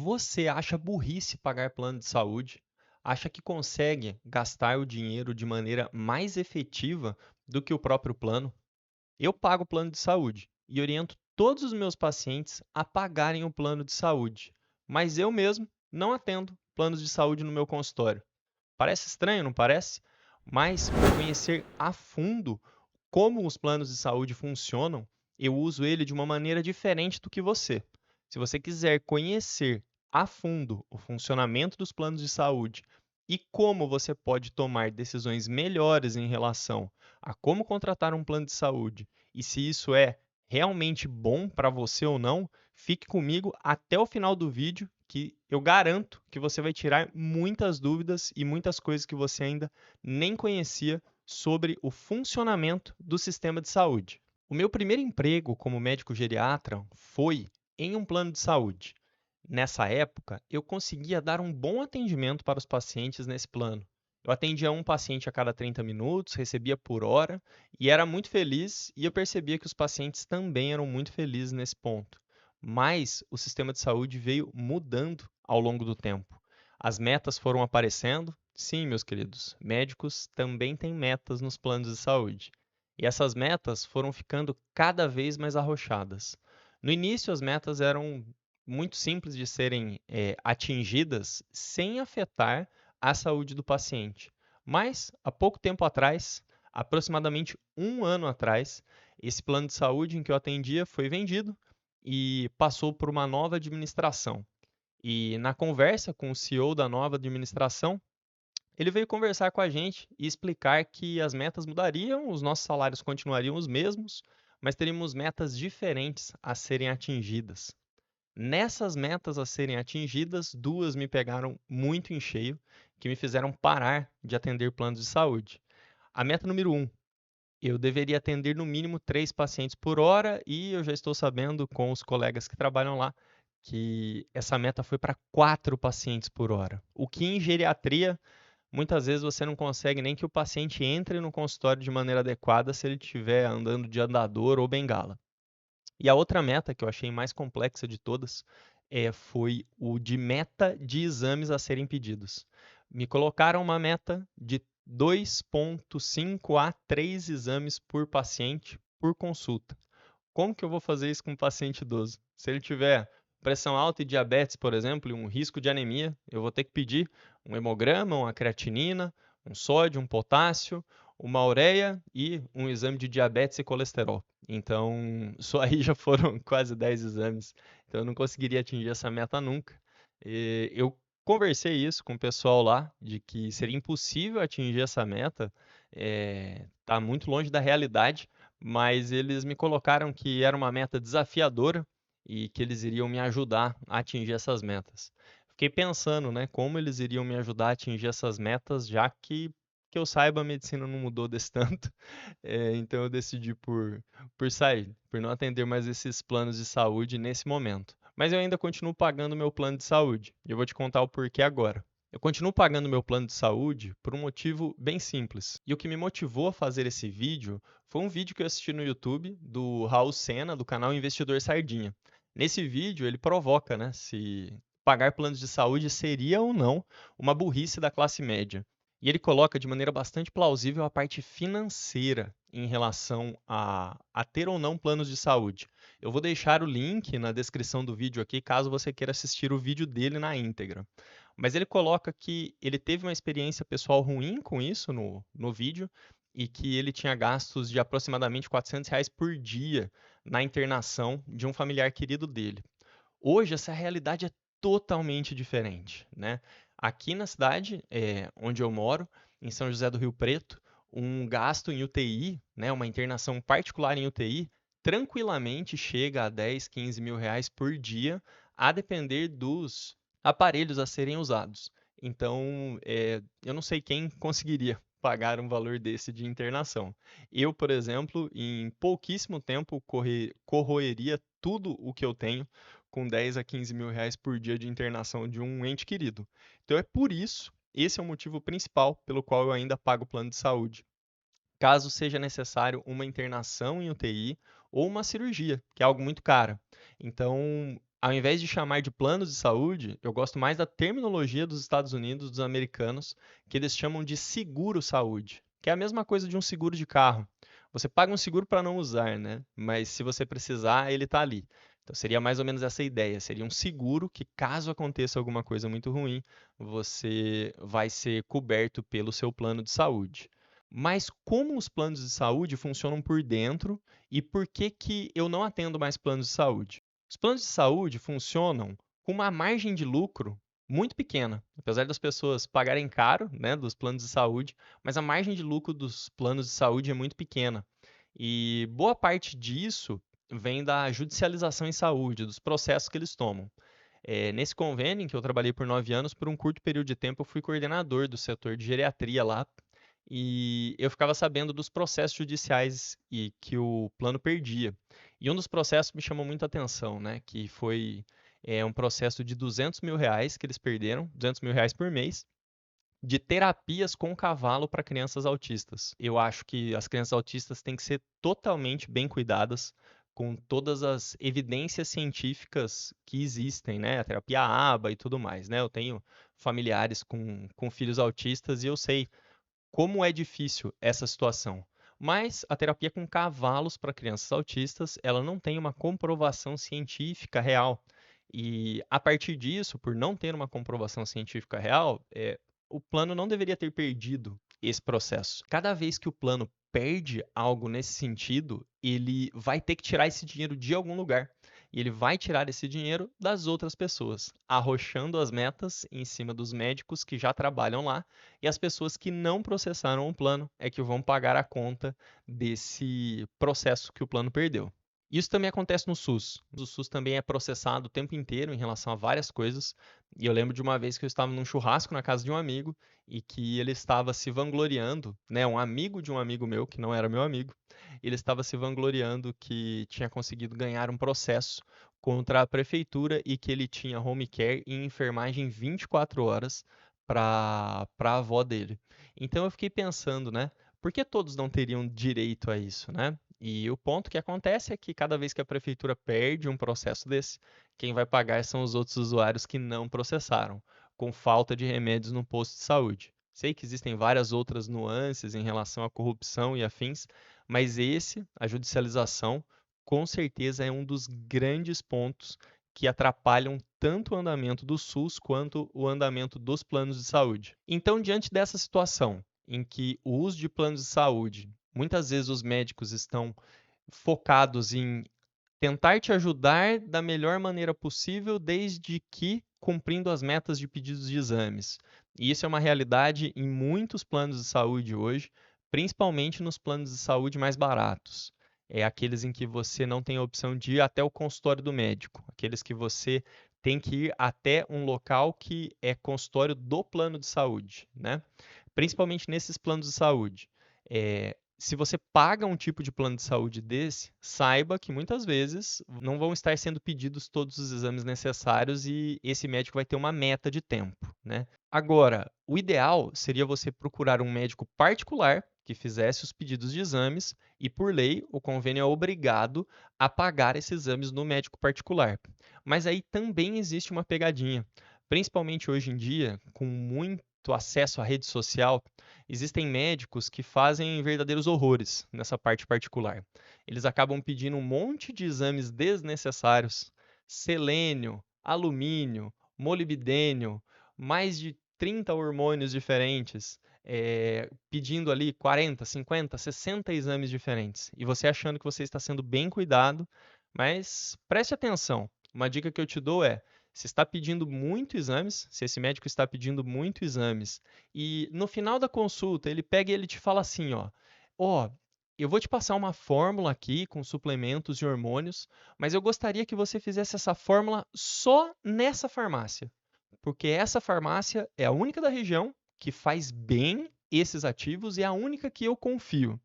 Você acha burrice pagar plano de saúde? Acha que consegue gastar o dinheiro de maneira mais efetiva do que o próprio plano? Eu pago o plano de saúde e oriento todos os meus pacientes a pagarem o plano de saúde, mas eu mesmo não atendo planos de saúde no meu consultório. Parece estranho, não parece? Mas para conhecer a fundo como os planos de saúde funcionam, eu uso ele de uma maneira diferente do que você. Se você quiser conhecer a fundo o funcionamento dos planos de saúde e como você pode tomar decisões melhores em relação a como contratar um plano de saúde e se isso é realmente bom para você ou não, fique comigo até o final do vídeo que eu garanto que você vai tirar muitas dúvidas e muitas coisas que você ainda nem conhecia sobre o funcionamento do sistema de saúde. O meu primeiro emprego como médico geriatra foi em um plano de saúde. Nessa época, eu conseguia dar um bom atendimento para os pacientes nesse plano. Eu atendia um paciente a cada 30 minutos, recebia por hora e era muito feliz, e eu percebia que os pacientes também eram muito felizes nesse ponto. Mas o sistema de saúde veio mudando ao longo do tempo. As metas foram aparecendo. Sim, meus queridos, médicos também têm metas nos planos de saúde. E essas metas foram ficando cada vez mais arrochadas. No início, as metas eram muito simples de serem atingidas sem afetar a saúde do paciente. Mas, há pouco tempo atrás, aproximadamente um ano atrás, esse plano de saúde em que eu atendia foi vendido e passou por uma nova administração. E na conversa com o CEO da nova administração, ele veio conversar com a gente e explicar que as metas mudariam, os nossos salários continuariam os mesmos, mas teríamos metas diferentes a serem atingidas. Nessas metas a serem atingidas, duas me pegaram muito em cheio, que me fizeram parar de atender planos de saúde. A meta número um: eu deveria atender no mínimo 3 pacientes por hora, e eu já estou sabendo com os colegas que trabalham lá que essa meta foi para 4 pacientes por hora. O que em geriatria, muitas vezes você não consegue nem que o paciente entre no consultório de maneira adequada se ele estiver andando de andador ou bengala. E a outra meta, que eu achei mais complexa de todas, foi o de meta de exames a serem pedidos. Me colocaram uma meta de 2,5 a 3 exames por paciente por consulta. Como que eu vou fazer isso com um paciente idoso? Se ele tiver pressão alta e diabetes, por exemplo, e um risco de anemia, eu vou ter que pedir um hemograma, uma creatinina, um sódio, um potássio, uma ureia e um exame de diabetes e colesterol. Então, só aí já foram quase 10 exames. Então, eu não conseguiria atingir essa meta nunca. Eu conversei isso com o pessoal lá, de que seria impossível atingir essa meta, está muito longe da realidade, mas eles me colocaram que era uma meta desafiadora e que eles iriam me ajudar a atingir essas metas. Fiquei pensando, né, como eles iriam me ajudar a atingir essas metas, já que eu saiba, a medicina não mudou desse tanto. Então eu decidi por sair, por não atender mais esses planos de saúde nesse momento. Mas eu ainda continuo pagando meu plano de saúde, e eu vou te contar o porquê agora. Eu continuo pagando meu plano de saúde por um motivo bem simples. E o que me motivou a fazer esse vídeo foi um vídeo que eu assisti no YouTube do Raul Sena, do canal Investidor Sardinha. Nesse vídeo, ele provoca, né, se pagar planos de saúde seria ou não uma burrice da classe média. E ele coloca de maneira bastante plausível a parte financeira em relação a ter ou não planos de saúde. Eu vou deixar o link na descrição do vídeo aqui, caso você queira assistir o vídeo dele na íntegra. Mas ele coloca que ele teve uma experiência pessoal ruim com isso no vídeo, e que ele tinha gastos de aproximadamente R$ 400 por dia na internação de um familiar querido dele. Hoje, essa realidade é totalmente diferente, né? Aqui na cidade, onde eu moro, em São José do Rio Preto, um gasto em UTI, né, uma internação particular em UTI, tranquilamente chega a 10, 15 mil reais por dia, a depender dos aparelhos a serem usados. Então, eu não sei quem conseguiria pagar um valor desse de internação. Eu, por exemplo, em pouquíssimo tempo corroeria tudo o que eu tenho com 10 a 15 mil reais por dia de internação de um ente querido. Então é por isso, esse é o motivo principal pelo qual eu ainda pago o plano de saúde, caso seja necessário uma internação em UTI ou uma cirurgia, que é algo muito caro. Então, Ao invés de chamar de planos de saúde, eu gosto mais da terminologia dos Estados Unidos, dos americanos, que eles chamam de seguro-saúde, que é a mesma coisa de um seguro de carro. Você paga um seguro para não usar, né? Mas se você precisar, ele está ali. Então seria mais ou menos essa ideia. Seria um seguro que, caso aconteça alguma coisa muito ruim, você vai ser coberto pelo seu plano de saúde. Mas como os planos de saúde funcionam por dentro e por que que eu não atendo mais planos de saúde? Os planos de saúde funcionam com uma margem de lucro muito pequena, apesar das pessoas pagarem caro, né, dos planos de saúde, mas a margem de lucro dos planos de saúde é muito pequena. E boa parte disso vem da judicialização em saúde, dos processos que eles tomam. Nesse convênio, em que eu trabalhei por 9 anos, por um curto período de tempo eu fui coordenador do setor de geriatria lá, e eu ficava sabendo dos processos judiciais e que o plano perdia. E um dos processos me chamou muita atenção, né? Que foi um processo de R$ 200 mil que eles perderam, R$ 200 mil por mês, de terapias com cavalo para crianças autistas. Eu acho que as crianças autistas têm que ser totalmente bem cuidadas com todas as evidências científicas que existem, né? A terapia ABA e tudo mais, né? Eu tenho familiares com filhos autistas e eu sei como é difícil essa situação. Mas a terapia com cavalos para crianças autistas, ela não tem uma comprovação científica real. E a partir disso, por não ter uma comprovação científica real, o plano não deveria ter perdido esse processo. Cada vez que o plano perde algo nesse sentido, ele vai ter que tirar esse dinheiro de algum lugar. E ele vai tirar esse dinheiro das outras pessoas, arrochando as metas em cima dos médicos que já trabalham lá, e as pessoas que não processaram o plano é que vão pagar a conta desse processo que o plano perdeu. Isso também acontece no SUS. O SUS também é processado o tempo inteiro em relação a várias coisas. E eu lembro de uma vez que eu estava num churrasco na casa de um amigo e que ele estava se vangloriando, né, um amigo de um amigo meu, que não era meu amigo, ele estava se vangloriando que tinha conseguido ganhar um processo contra a prefeitura e que ele tinha home care e enfermagem 24 horas para a avó dele. Então eu fiquei pensando, né, por que todos não teriam direito a isso, né? E o ponto que acontece é que cada vez que a prefeitura perde um processo desse, quem vai pagar são os outros usuários que não processaram, com falta de remédios no posto de saúde. Sei que existem várias outras nuances em relação à corrupção e afins, mas a judicialização, com certeza é um dos grandes pontos que atrapalham tanto o andamento do SUS quanto o andamento dos planos de saúde. Então, diante dessa situação, em que o uso de planos de saúde, muitas vezes os médicos estão focados em tentar te ajudar da melhor maneira possível, desde que cumprindo as metas de pedidos de exames. E isso é uma realidade em muitos planos de saúde hoje, principalmente nos planos de saúde mais baratos. É aqueles em que você não tem a opção de ir até o consultório do médico, aqueles que você tem que ir até um local que é consultório do plano de saúde, né? Principalmente nesses planos de saúde. Se você paga um tipo de plano de saúde desse, saiba que muitas vezes não vão estar sendo pedidos todos os exames necessários e esse médico vai ter uma meta de tempo, né? Agora, o ideal seria você procurar um médico particular que fizesse os pedidos de exames e, por lei, o convênio é obrigado a pagar esses exames no médico particular. Mas aí também existe uma pegadinha, principalmente hoje em dia, com muito acesso à rede social, existem médicos que fazem verdadeiros horrores nessa parte particular. Eles acabam pedindo um monte de exames desnecessários, selênio, alumínio, molibdênio, mais de 30 hormônios diferentes, pedindo ali 40, 50, 60 exames diferentes. E você achando que você está sendo bem cuidado, mas preste atenção. Uma dica que eu te dou é: se está pedindo muito exames, se esse médico está pedindo muito exames, e no final da consulta ele pega e ele te fala assim, ó, eu vou te passar uma fórmula aqui com suplementos e hormônios, mas eu gostaria que você fizesse essa fórmula só nessa farmácia, porque essa farmácia é a única da região que faz bem esses ativos e é a única que eu confio.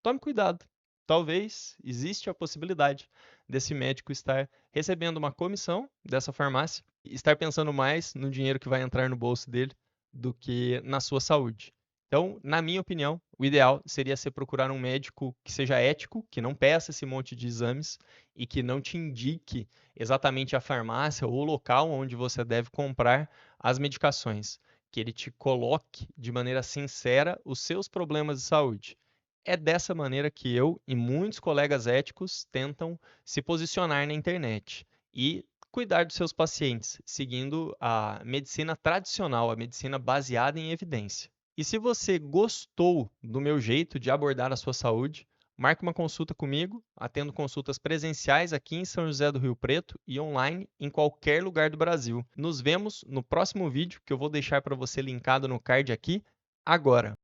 Tome cuidado. Talvez existe a possibilidade desse médico estar recebendo uma comissão dessa farmácia e estar pensando mais no dinheiro que vai entrar no bolso dele do que na sua saúde. Então, na minha opinião, o ideal seria você procurar um médico que seja ético, que não peça esse monte de exames e que não te indique exatamente a farmácia ou o local onde você deve comprar as medicações, que ele te coloque de maneira sincera os seus problemas de saúde. É dessa maneira que eu e muitos colegas éticos tentam se posicionar na internet e cuidar dos seus pacientes, seguindo a medicina tradicional, a medicina baseada em evidência. E se você gostou do meu jeito de abordar a sua saúde, marque uma consulta comigo. Atendo consultas presenciais aqui em São José do Rio Preto e online em qualquer lugar do Brasil. Nos vemos no próximo vídeo que eu vou deixar para você linkado no card aqui agora.